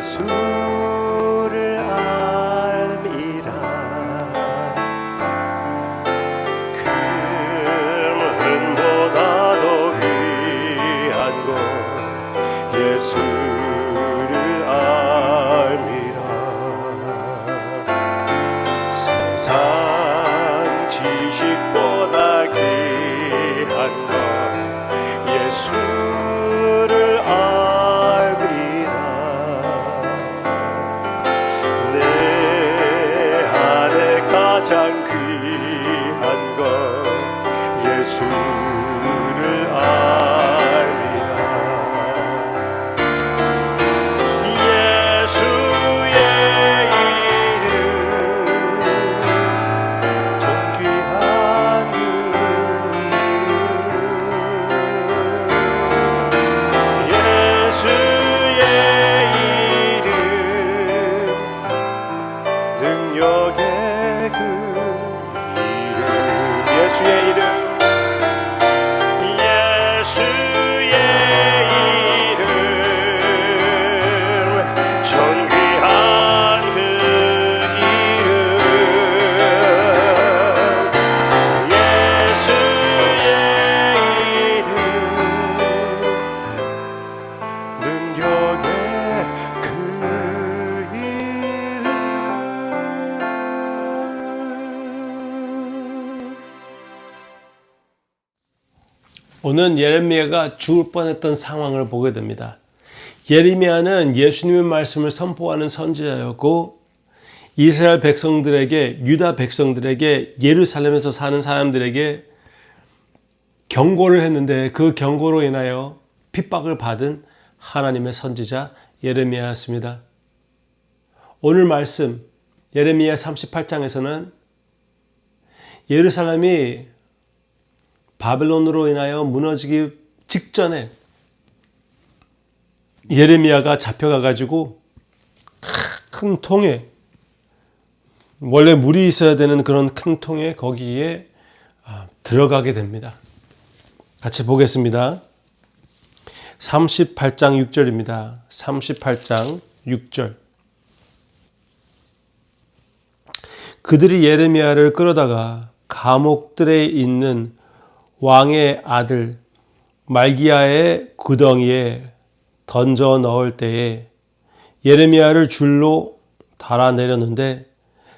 예수를 알미라. 금은보다 더 귀한 것 예수를 알미라. 세상 지식보다 귀한 것 예수를 알미라. 내 안에 가장 귀한 것 예수를 알미라. 예수의 이름 존귀한 예수의 이름 능력의 그 이름. 예수의 이름 예수의 이름 존귀한 그 이름. 예수의 이름 능력의 그 이름. 오늘 예레미야가 죽을 뻔했던 상황을 보게 됩니다. 예레미야는 예수님의 말씀을 선포하는 선지자였고 이스라엘 백성들에게, 유다 백성들에게, 예루살렘에서 사는 사람들에게 경고를 했는데 그 경고로 인하여 핍박을 받은 하나님의 선지자 예레미야였습니다. 오늘 말씀 예레미야 38장에서는 예루살렘이 바벨론으로 인하여 무너지기 직전에 예레미야가 잡혀가가지고 큰 통에, 원래 물이 있어야 되는 그런 큰 통에 거기에 들어가게 됩니다. 같이 보겠습니다. 38장 6절입니다. 38장 6절. 그들이 예레미야를 끌어다가 감옥들에 있는 왕의 아들 말기야의 구덩이에 던져 넣을 때에 예레미야를 줄로 달아내렸는데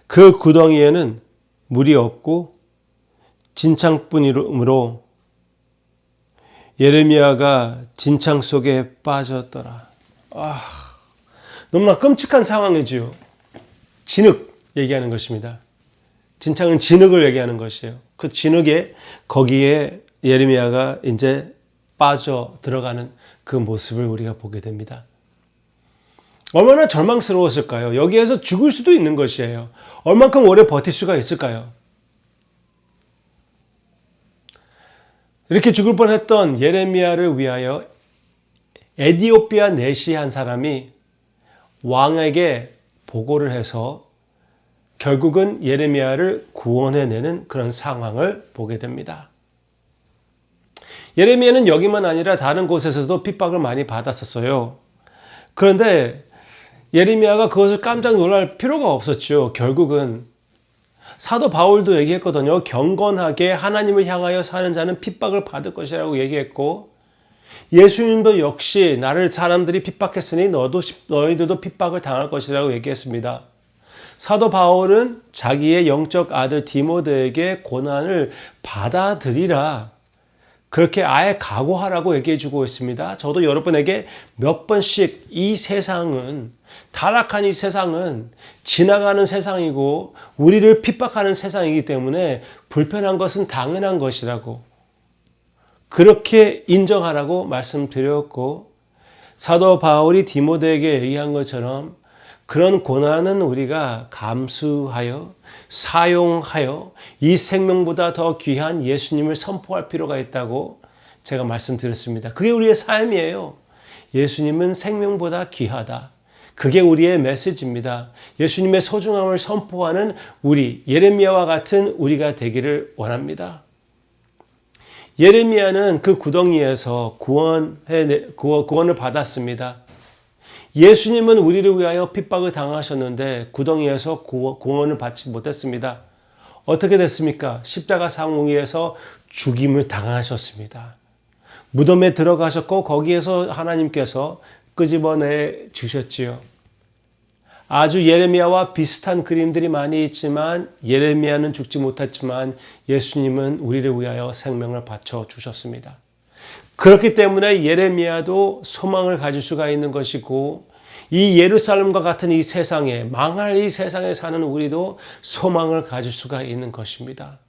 그 구덩이에는 물이 없고 진창뿐이므로 예레미야가 진창 속에 빠졌더라. 너무나 끔찍한 상황이지요. 진흙 얘기하는 것입니다. 진창은 진흙을 얘기하는 것이에요. 그 진흙에 거기에 예레미야가 이제 빠져 들어가는 그 모습을 우리가 보게 됩니다. 얼마나 절망스러웠을까요? 여기에서 죽을 수도 있는 것이에요. 얼만큼 오래 버틸 수가 있을까요? 이렇게 죽을 뻔했던 예레미야를 위하여 에디오피아 내시 한 사람이 왕에게 보고를 해서 결국은 예레미야를 구원해내는 그런 상황을 보게 됩니다. 예레미야는 여기만 아니라 다른 곳에서도 핍박을 많이 받았었어요. 그런데 예레미야가 그것을 깜짝 놀랄 필요가 없었죠. 결국은 사도 바울도 얘기했거든요. 경건하게 하나님을 향하여 사는 자는 핍박을 받을 것이라고 얘기했고, 예수님도 역시 나를 사람들이 핍박했으니 너희들도 핍박을 당할 것이라고 얘기했습니다. 사도 바울은 자기의 영적 아들 디모데에게 고난을 받아들이라, 그렇게 아예 각오하라고 얘기해 주고 있습니다. 저도 여러분에게 몇 번씩 이 세상은, 타락한 이 세상은 지나가는 세상이고 우리를 핍박하는 세상이기 때문에 불편한 것은 당연한 것이라고 그렇게 인정하라고 말씀드렸고, 사도 바울이 디모데에게 얘기한 것처럼 그런 고난은 우리가 감수하여 사용하여 이 생명보다 더 귀한 예수님을 선포할 필요가 있다고 제가 말씀드렸습니다. 그게 우리의 삶이에요. 예수님은 생명보다 귀하다. 그게 우리의 메시지입니다. 예수님의 소중함을 선포하는 우리, 예레미야와 같은 우리가 되기를 원합니다. 예레미야는 그 구덩이에서 구원을 받았습니다. 예수님은 우리를 위하여 핍박을 당하셨는데 구덩이에서 구원을 받지 못했습니다. 어떻게 됐습니까? 십자가 상위에서 죽임을 당하셨습니다. 무덤에 들어가셨고 거기에서 하나님께서 끄집어내 주셨지요. 아주 예레미야와 비슷한 그림들이 많이 있지만 예레미야는 죽지 못했지만 예수님은 우리를 위하여 생명을 바쳐 주셨습니다. 그렇기 때문에 예레미야도 소망을 가질 수가 있는 것이고 이 예루살렘과 같은 이 세상에 망할 이 세상에 사는 우리도 소망을 가질 수가 있는 것입니다.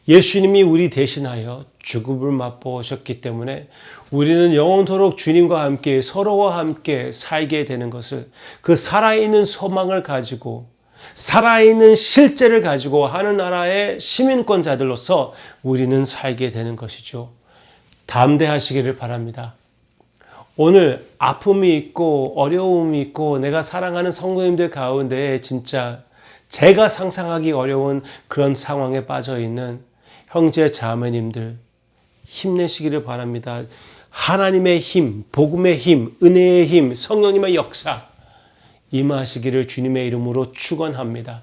예수님이 우리 대신하여 죽음을 맛보셨기 때문에 우리는 영원토록 주님과 함께 서로와 함께 살게 되는 것을 그 살아있는 소망을 가지고 살아있는 실제를 가지고 하늘나라의 시민권자들로서 우리는 살게 되는 것이죠. 담대하시기를 바랍니다. 오늘 아픔이 있고 어려움이 있고 내가 사랑하는 성도님들 가운데 진짜 제가 상상하기 어려운 그런 상황에 빠져 있는 형제 자매님들 힘내시기를 바랍니다. 하나님의 힘, 복음의 힘, 은혜의 힘, 성령님의 역사 임하시기를 주님의 이름으로 축원합니다.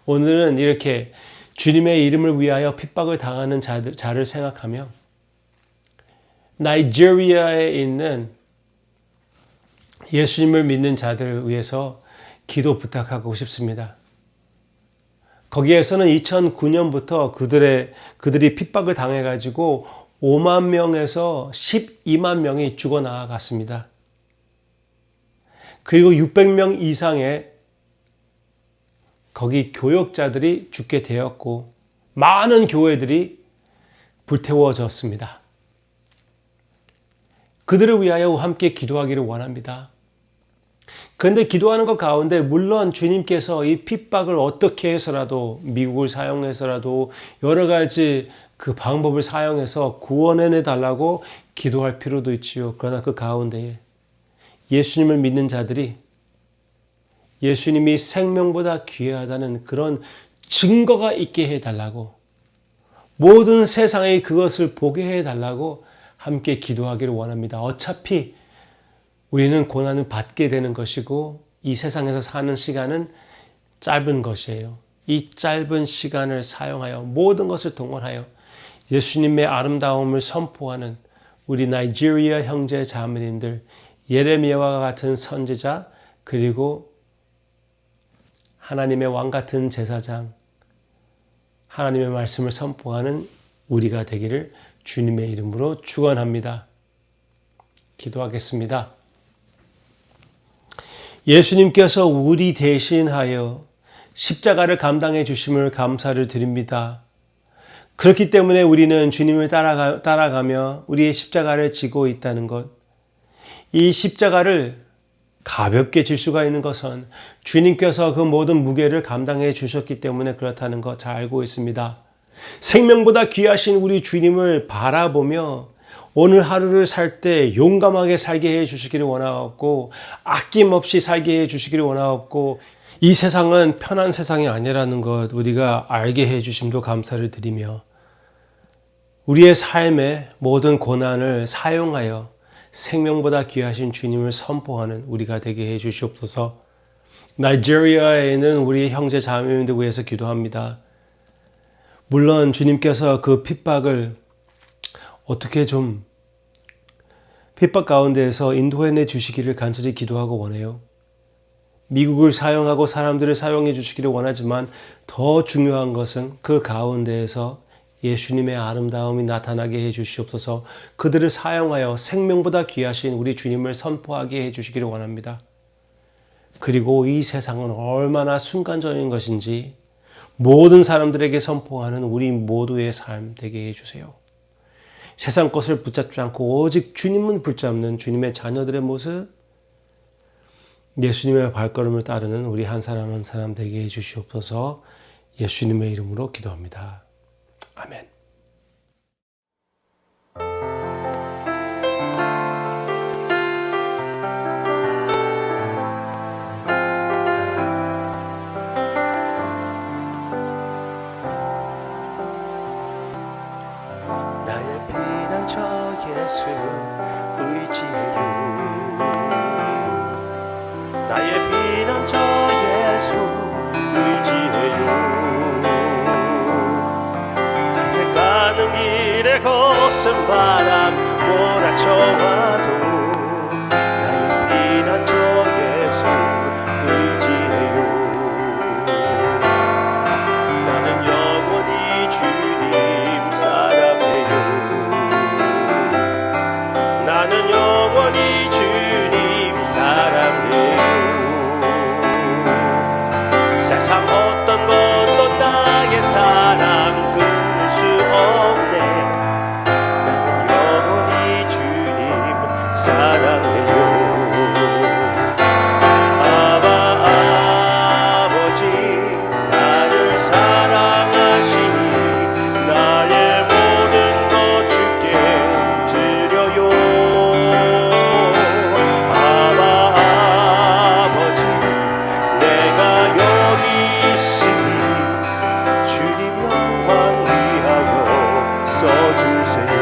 오늘은 이렇게 주님의 이름을 위하여 핍박을 당하는 자를 생각하며 나이지리아에 있는 예수님을 믿는 자들을 위해서 기도 부탁하고 싶습니다. 거기에서는 2009년부터 그들이 핍박을 당해가지고 5만 명에서 12만 명이 죽어나갔습니다. 그리고 600명 이상의 거기 교역자들이 죽게 되었고 많은 교회들이 불태워졌습니다. 그들을 위하여 함께 기도하기를 원합니다. 그런데 기도하는 것 가운데 물론 주님께서 이 핍박을 어떻게 해서라도 미국을 사용해서라도 여러 가지 그 방법을 사용해서 구원해내 달라고 기도할 필요도 있지요. 그러나 그 가운데에 예수님을 믿는 자들이 예수님이 생명보다 귀하다는 그런 증거가 있게 해달라고 모든 세상에 그것을 보게 해달라고 함께 기도하기를 원합니다. 어차피 우리는 고난을 받게 되는 것이고 이 세상에서 사는 시간은 짧은 것이에요. 이 짧은 시간을 사용하여 모든 것을 동원하여 예수님의 아름다움을 선포하는 우리 나이지리아 형제 자매님들 예레미야와 같은 선지자 그리고 하나님의 왕 같은 제사장 하나님의 말씀을 선포하는 우리가 되기를 주님의 이름으로 축원합니다. 기도하겠습니다. 예수님께서 우리 대신하여 십자가를 감당해 주심을 감사를 드립니다. 그렇기 때문에 우리는 주님을 따라가며 우리의 십자가를 지고 있다는 것. 이 십자가를 가볍게 질 수가 있는 것은 주님께서 그 모든 무게를 감당해 주셨기 때문에 그렇다는 것 잘 알고 있습니다. 생명보다 귀하신 우리 주님을 바라보며 오늘 하루를 살 때 용감하게 살게 해 주시기를 원하옵고 아낌없이 살게 해 주시기를 원하옵고 이 세상은 편한 세상이 아니라는 것 우리가 알게 해 주심도 감사를 드리며 우리의 삶의 모든 고난을 사용하여 생명보다 귀하신 주님을 선포하는 우리가 되게 해 주시옵소서. 나이지리아에 있는 우리 형제 자매님들 위해서 기도합니다. 물론 주님께서 그 핍박을 어떻게 좀 핍박 가운데에서 인도해내 주시기를 간절히 기도하고 원해요. 미국을 사용하고 사람들을 사용해 주시기를 원하지만 더 중요한 것은 그 가운데에서 예수님의 아름다움이 나타나게 해 주시옵소서. 그들을 사용하여 생명보다 귀하신 우리 주님을 선포하게 해 주시기를 원합니다. 그리고 이 세상은 얼마나 순간적인 것인지 모든 사람들에게 선포하는 우리 모두의 삶 되게 해주세요. 세상 것을 붙잡지 않고 오직 주님은 붙잡는 주님의 자녀들의 모습, 예수님의 발걸음을 따르는 우리 한 사람 한 사람 되게 해주시옵소서. 예수님의 이름으로 기도합니다. 아멘. 나의 피난처 예수 의지해요. 가는 길에 거센 바람 몰아쳐와도 나의 피난처 예수 의지해요. 나는 영원히 주님 사랑해요. 나는 영원히 주님 사랑해요. 세상 어떤 것도 나의 사랑 끊을 수 없네. 나는 영원히 주님 사랑해요. 아버지 나를 사랑하시니 나의 모든 것 주께 드려요. 아버지 내가 여기 있으니 주님 영광 위하여 써주세요.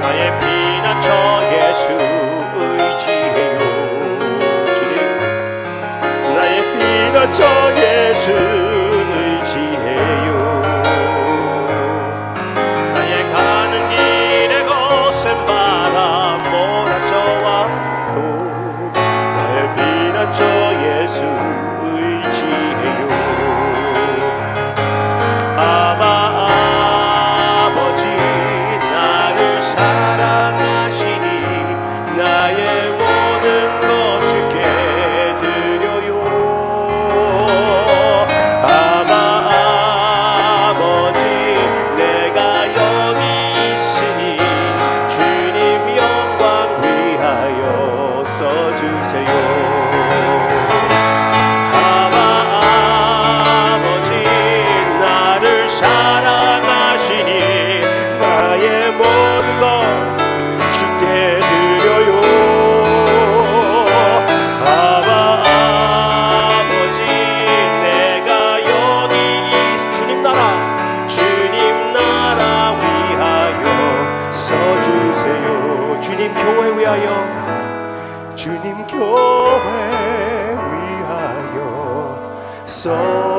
나의 피난처 예수 의지해요. 주님 나의 피난처 예수 의지해요. 나의 가는 길에 거센 바람 몰아쳐와도 나의 피난처 예수 의지해요. 아버지 나를 사랑하시니 나의 모든 것 주께 드려요. 아버지 내가 여기 있으니 주님 영광 위하여 써주세요. 아버지 나를 사랑하시니 나의 모든 것 주께 드려요. 아버지 내가 여기 주님 나라 위하여 써주세요. 주님 교회 위하여 주님 교회 위하여 써